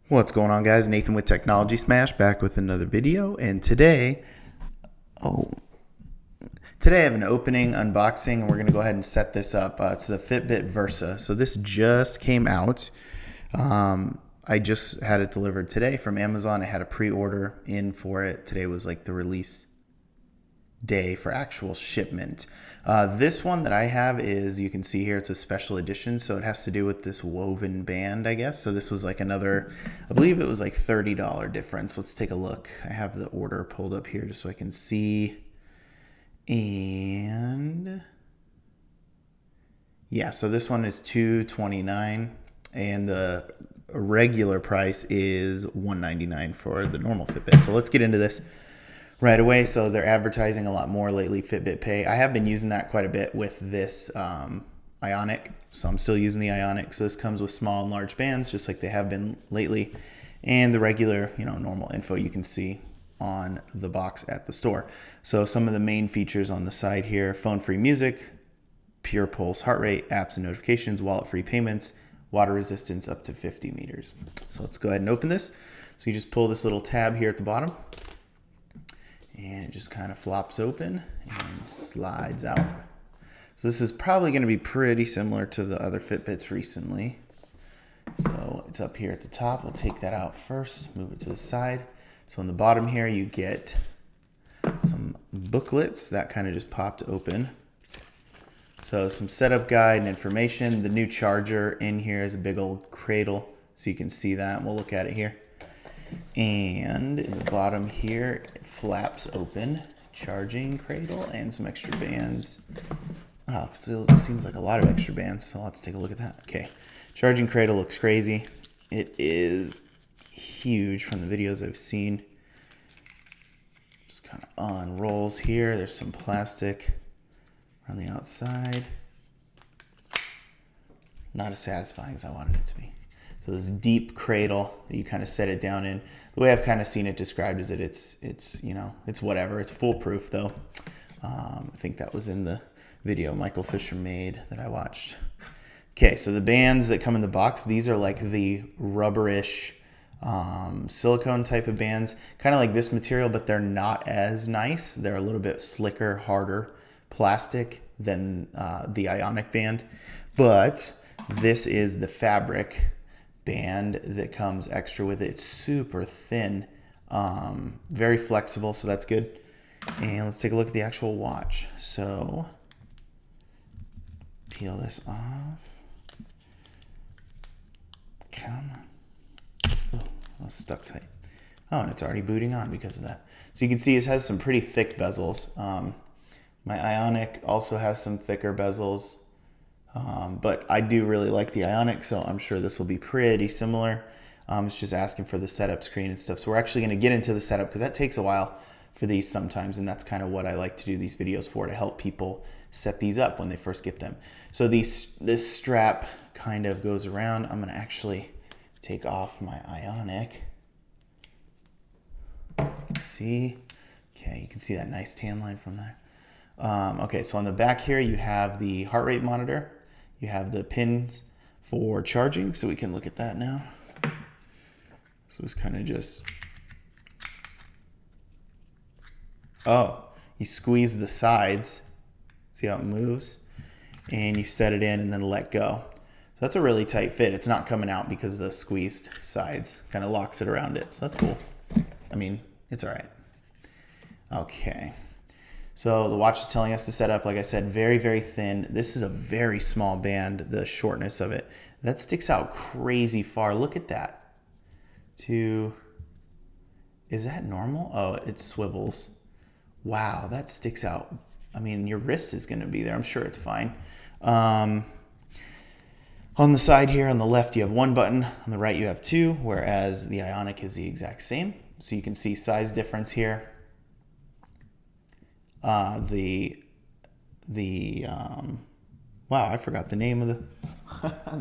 What's going on, guys? Nathan with Technology Smash back with another video, and today I have an opening unboxing, and we're going to go ahead and set this up. It's the Fitbit Versa. So this just came out. I just had it delivered today from Amazon. I had a pre-order in for it. Today was like the release day for actual shipment. This one that I have is, you can see here, it's a special edition, so it has to do with this woven band, I guess. So this was like another, I believe it was like $30 difference. Let's take a look. I have the order pulled up here just so I can see. And yeah, so this one is $229, and the regular price is $199 for the normal Fitbit. So let's get into this right away. So they're advertising a lot more lately, Fitbit Pay. I have been using that quite a bit with this Ionic, so I'm still using the Ionic. So this comes with small and large bands, just like they have been lately, and the regular, normal info you can see on the box at the store. So some of the main features on the side here: phone-free music, pure pulse heart rate, apps and notifications, wallet-free payments, water resistance up to 50 meters. So let's go ahead and open this. So you just pull this little tab here at the bottom, and it just kind of flops open and slides out. So this is probably going to be pretty similar to the other Fitbits recently. So it's up here at the top. We'll take that out first, move it to the side. So on the bottom here, you get some booklets that kind of just popped open. So some setup guide and information. The new charger in here is a big old Cradle, so you can see that. We'll look at it here. And in the bottom here, it flaps open, charging Cradle and some extra bands. Oh, still seems like a lot of extra bands, so let's take a look at that. Okay, charging Cradle looks crazy. It is huge from the videos I've seen. Just kind of unrolls here. There's some plastic on the outside. Not as satisfying as I wanted it to be. So this deep cradle that you kind of set it down in. The way I've kind of seen it described is that it's whatever. It's foolproof though. I think that was in the video Michael Fisher made that I watched. Okay, so the bands that come in the box, these are like the rubberish silicone type of bands, kind of like this material, but they're not as nice. They're a little bit slicker, harder plastic than the Ionic band, but this is the fabric band that comes extra with it. It's super thin, very flexible, so that's good. And let's take a look at the actual watch. So peel this off. Come on. Oh, I was stuck tight. Oh, and it's already booting on because of that. So you can see it has some pretty thick bezels. My Ionic also has some thicker bezels. But I do really like the Ionic, so I'm sure this will be pretty similar. It's just asking for the setup screen and stuff. So we're actually going to get into the setup because that takes a while for these sometimes, and that's kind of what I like to do these videos for, to help people set these up when they first get them. So this strap kind of goes around. I'm going to actually take off my Ionic. As you can see. Okay, you can see that nice tan line from there. Okay, so on the back here, you have the heart rate monitor. You have the pins for charging, so we can look at that now. So it's kind of just, you squeeze the sides, see how it moves, and you set it in and then let go. So that's a really tight fit. It's not coming out because of the squeezed sides, kind of locks it around it. So that's cool. I mean, it's all right. Okay. So the watch is telling us to set up, like I said, very, very thin. This is a very small band, the shortness of it. That sticks out crazy far. Look at that. Is that normal? Oh, it swivels. Wow, that sticks out. I mean, your wrist is going to be there. I'm sure it's fine. On the side here, on the left, you have one button. On the right, you have two, whereas the Ionic is the exact same. So you can see size difference here. Wow, I forgot the name of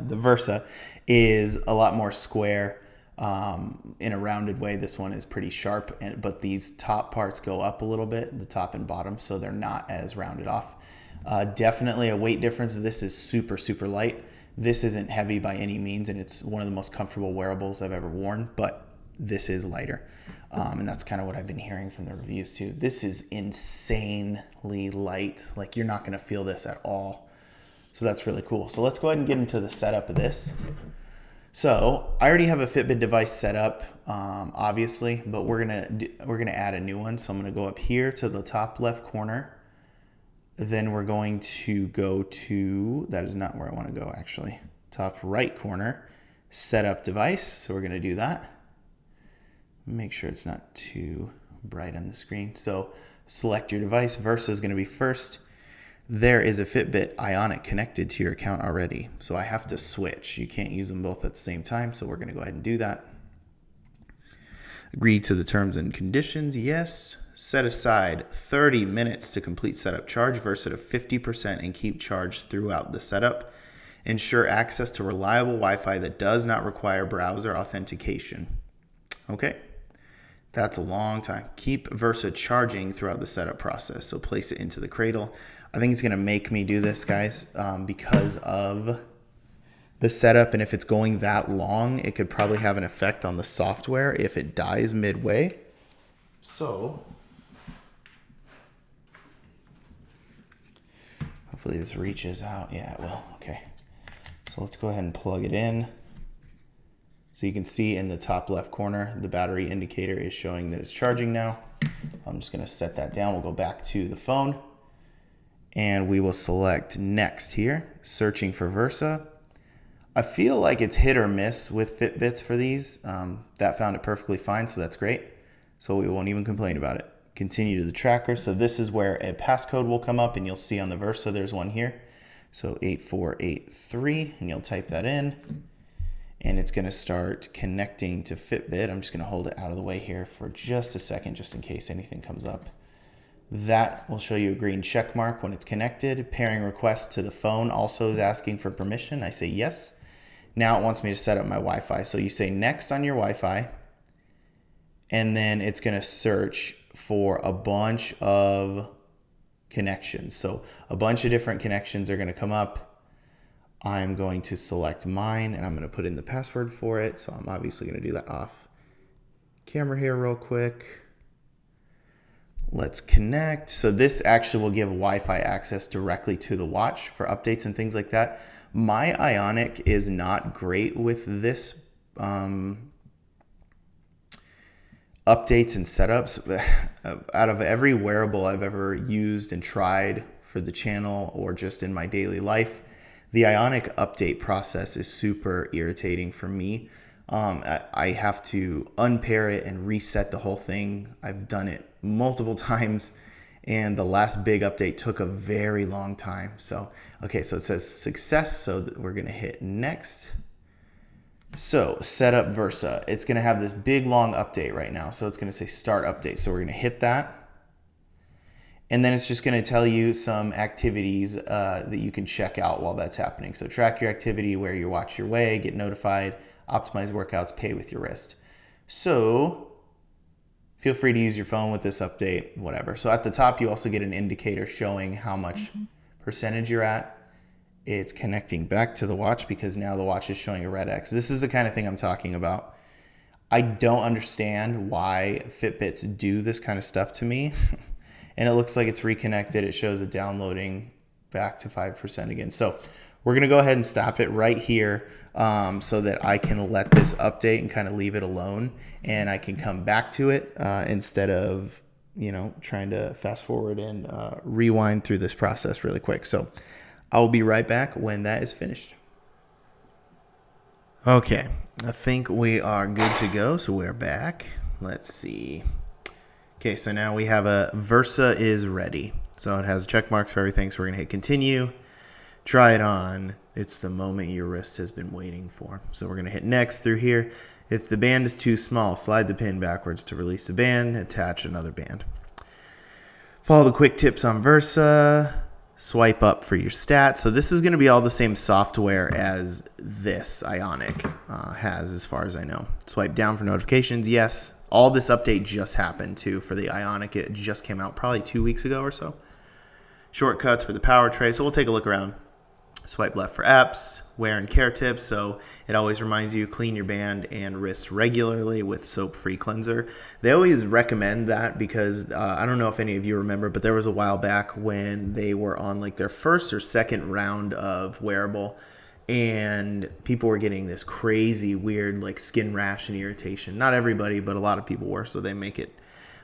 the Versa is a lot more square, in a rounded way. This one is pretty sharp, but these top parts go up a little bit, the top and bottom, so they're not as rounded off. Definitely a weight difference. This is super, super light. This isn't heavy by any means, and it's one of the most comfortable wearables I've ever worn, but this is lighter. And that's kind of what I've been hearing from the reviews too. This is insanely light. Like, you're not going to feel this at all. So that's really cool. So let's go ahead and get into the setup of this. So I already have a Fitbit device set up, obviously, but we're gonna add a new one. So I'm gonna go up here to the top left corner. Then we're going to go to, that is not where I want to go actually, top right corner, setup device. So we're gonna do that. Make sure it's not too bright on the screen. So select your device. Versa is gonna be first. There is a Fitbit Ionic connected to your account already. So I have to switch. You can't use them both at the same time. So we're going to go ahead and do that. Agree to the terms and conditions. Yes. Set aside 30 minutes to complete setup. Charge Versa to 50% and keep charged throughout the setup. Ensure access to reliable Wi-Fi that does not require browser authentication. Okay. That's a long time. Keep Versa charging throughout the setup process. So place it into the Cradle. I think it's going to make me do this, guys, because of the setup. And if it's going that long, it could probably have an effect on the software if it dies midway. So hopefully this reaches out. Yeah, it will. Okay. So let's go ahead and plug it in. So you can see in the top left corner, the battery indicator is showing that it's charging now. I'm just going to set that down. We'll go back to the phone and we will select next here, searching for Versa. I feel like it's hit or miss with Fitbits for these. That found it perfectly fine, so that's great. So we won't even complain about it. Continue to the tracker. So this is where a passcode will come up, and you'll see on the Versa there's one here. So 8483, and you'll type that in. And it's going to start connecting to Fitbit. I'm just going to hold it out of the way here for just a second, just in case anything comes up. That will show you a green check mark when it's connected. Pairing request to the phone also is asking for permission. I say yes. Now it wants me to set up my Wi-Fi. So you say next on your Wi-Fi, and then it's going to search for a bunch of connections. So a bunch of different connections are going to come up. I'm going to select mine and I'm going to put in the password for it. So I'm obviously going to do that off camera here real quick. Let's connect. So this actually will give Wi-Fi access directly to the watch for updates and things like that. My Ionic is not great with this updates and setups. Out of every wearable I've ever used and tried for the channel or just in my daily life, the Ionic update process is super irritating for me. I have to unpair it and reset the whole thing. I've done it multiple times, and the last big update took a very long time. So, okay, so it says success, so we're gonna hit next. So, set up Versa. It's gonna have this big long update right now. So it's gonna say start update. So we're gonna hit that. And then it's just going to tell you some activities that you can check out while that's happening. So track your activity, wear your watch your way, get notified, optimize workouts, pay with your wrist. So feel free to use your phone with this update, whatever. So at the top, you also get an indicator showing how much percentage you're at. It's connecting back to the watch because now the watch is showing a red X. This is the kind of thing I'm talking about. I don't understand why Fitbits do this kind of stuff to me. And it looks like it's reconnected. It shows it downloading back to 5% again. So we're going to go ahead and stop it right here so that I can let this update and kind of leave it alone. And I can come back to it instead of, trying to fast forward and rewind through this process really quick. So I will be right back when that is finished. Okay, I think we are good to go. So we're back. Let's see. Okay, so now we have a Versa is ready. So it has check marks for everything. So we're going to hit continue, try it on. It's the moment your wrist has been waiting for. So we're going to hit next through here. If the band is too small, slide the pin backwards to release the band, attach another band. Follow the quick tips on Versa. Swipe up for your stats. So this is going to be all the same software as this Ionic has as far as I know. Swipe down for notifications. Yes. All this update just happened too for the Ionic. It just came out probably 2 weeks ago or so. Shortcuts for the power tray. So we'll take a look around. Swipe left for apps. wear and care tips. So it always reminds you, clean your band and wrist regularly with soap-free cleanser. They always recommend that because I don't know if any of you remember, but there was a while back when they were on like their first or second round of wearable, and people were getting this crazy weird like skin rash and irritation. Not everybody, but a lot of people were, so they make it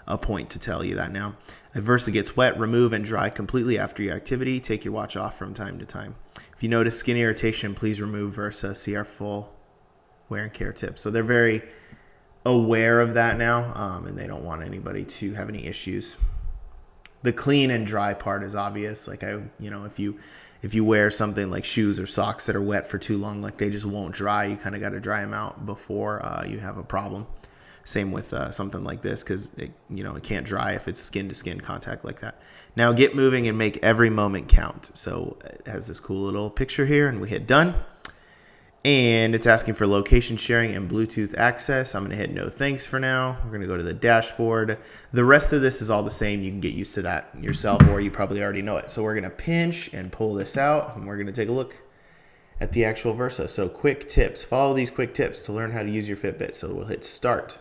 a point to tell you that now. If Versa gets wet, remove and dry completely after your activity. Take your watch off from time to time. If you notice skin irritation, please remove Versa. See our full wear and care tips. So they're very aware of that now, and they don't want anybody to have any issues. The clean and dry part is obvious. Like if you wear something like shoes or socks that are wet for too long, like they just won't dry. You kind of got to dry them out before you have a problem. Same with something like this, because it can't dry if it's skin-to-skin contact like that. Now get moving and make every moment count. So it has this cool little picture here, and we hit done. And it's asking for location sharing and Bluetooth access. I'm going to hit no thanks for now. We're going to go to the dashboard. The rest of this is all the same. You can get used to that yourself, or you probably already know it. So we're going to pinch and pull this out, and we're going to take a look at the actual Versa. So quick tips. Follow these quick tips to learn how to use your Fitbit. So we'll hit start.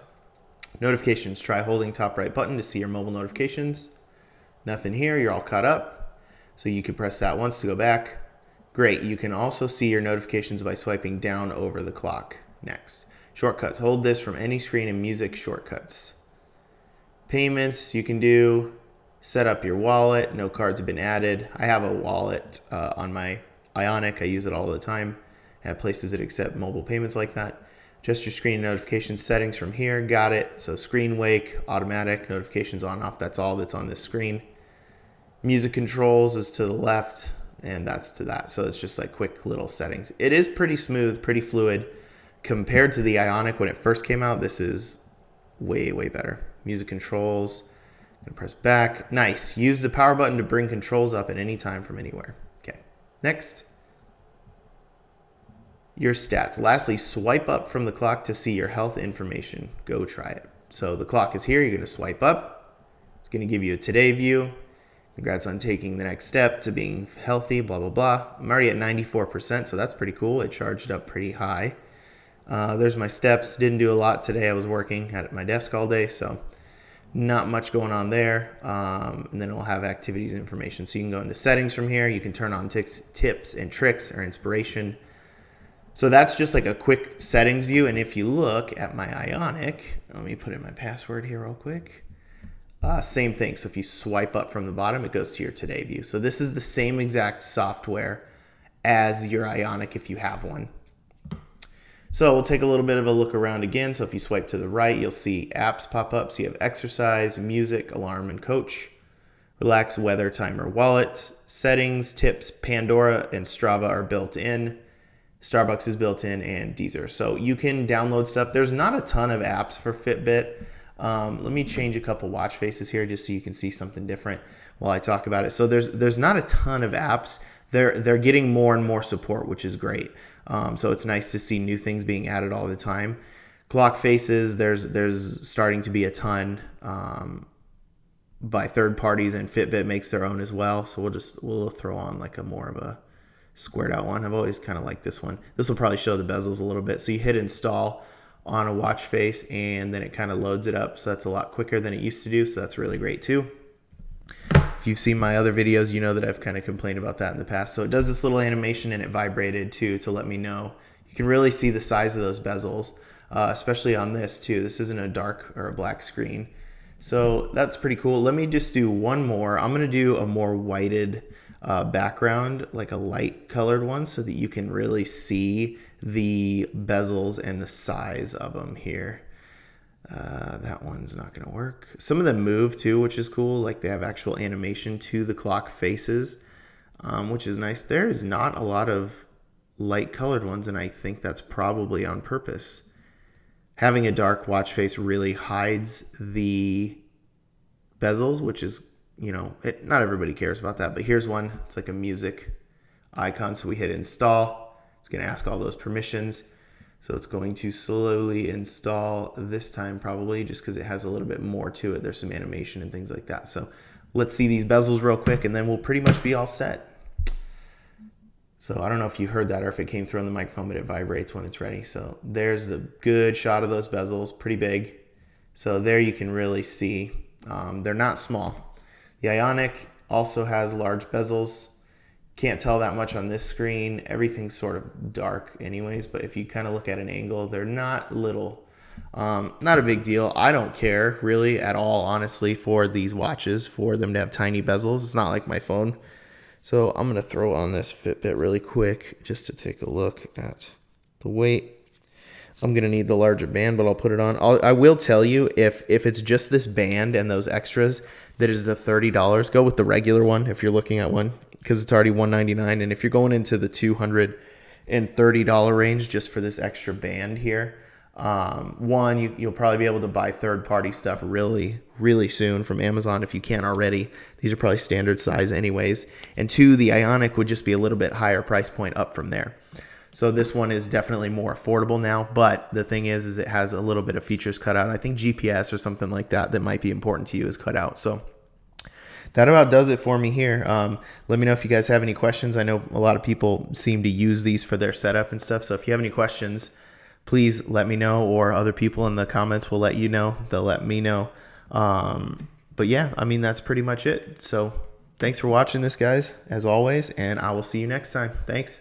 Notifications. Try holding top right button to see your mobile notifications. Nothing here. You're all caught up. So you can press that once to go back. Great. You can also see your notifications by swiping down over the clock. Next. Shortcuts. Hold this from any screen and music shortcuts. Payments you can do. Set up your wallet. No cards have been added. I have a wallet on my Ionic. I use it all the time at places that accept mobile payments like that. Just your screen notification settings from here. Got it. So screen wake, automatic, notifications on, off. That's all that's on this screen. Music controls is to the left, and that's to that. So it's just like quick little settings. It is pretty smooth, pretty fluid. Compared to the Ionic when it first came out, this is way, way better. Music controls. I'm going to press back. Nice. Use the power button to bring controls up at any time from anywhere. Okay. Next. Your stats. Lastly, swipe up from the clock to see your health information. Go try it. So the clock is here. You're going to swipe up. It's going to give you a today view. Congrats on taking the next step to being healthy, blah, blah, blah. I'm already at 94%, so that's pretty cool. It charged up pretty high. There's my steps. Didn't do a lot today. I was working at my desk all day, so not much going on there. And then it'll have activities information. So you can go into settings from here. You can turn on tips and tricks or inspiration. So that's just like a quick settings view. And if you look at my Ionic, let me put in my password here real quick. Same thing. So if you swipe up from the bottom, it goes to your today view. So this is the same exact software as your Ionic if you have one. So we'll take a little bit of a look around again. So if you swipe to the right, you'll see apps pop up. So you have exercise, music, alarm, and coach. Relax, weather, timer, wallet. Settings, tips, Pandora, and Strava are built in. Starbucks is built in, and Deezer. So you can download stuff. There's not a ton of apps for Fitbit. Let me change a couple watch faces here just so you can see something different while I talk about it. So there's not a ton of apps. They're getting more and more support, which is great. So it's nice to see new things being added all the time. Clock faces, there's starting to be a ton by third parties, and Fitbit makes their own as well. So we'll throw on like a more of a squared out one. I've always kind of liked this one. This will probably show the bezels a little bit. So you hit install on a watch face, and then it kind of loads it up. So that's a lot quicker than it used to do. So that's really great too. If you've seen my other videos, you know that I've kind of complained about that in the past. So it does this little animation, and it vibrated too to let me know. You can really see the size of those bezels, especially on this too. This isn't a dark or a black screen. So that's pretty cool. Let me just do one more. I'm going to do a more whited background, like a light colored one, so that you can really see the bezels and the size of them here. That one's not going to work. Some of them move too, which is cool. Like they have actual animation to the clock faces, which is nice. There is not a lot of light colored ones, and I think that's probably on purpose. Having a dark watch face really hides the bezels, which is, not everybody cares about that, but here's one. It's like a music icon. So we hit install. It's going to ask all those permissions. So it's going to slowly install this time probably, just because it has a little bit more to it. There's some animation and things like that. So let's see these bezels real quick, and then we'll pretty much be all set. So I don't know if you heard that or if it came through on the microphone, but it vibrates when it's ready. So there's the good shot of those bezels, pretty big. So there you can really see they're not small. The Ionic also has large bezels. Can't tell that much on this screen. Everything's sort of dark anyways, but if you kind of look at an angle, they're not little. Not a big deal. I don't care really at all, honestly, for these watches, for them to have tiny bezels. It's not like my phone. So I'm going to throw on this Fitbit really quick just to take a look at the weight. I'm going to need the larger band, but I'll put it on. I will tell you, if it's just this band and those extras, that is the $30. Go with the regular one if you're looking at one, because it's already $199. And if you're going into the $230 range just for this extra band here, you'll probably be able to buy third-party stuff really soon from Amazon if you can't already. These are probably standard size anyways. And two, the Ionic would just be a little bit higher price point up from there. So this one is definitely more affordable now, but the thing is it has a little bit of features cut out. I think GPS or something like that might be important to you is cut out. So that about does it for me here. Let me know if you guys have any questions. I know a lot of people seem to use these for their setup and stuff. So if you have any questions, please let me know, or other people in the comments will let you know. They'll let me know. But yeah, I mean, that's pretty much it. So thanks for watching this, guys, as always, and I will see you next time. Thanks.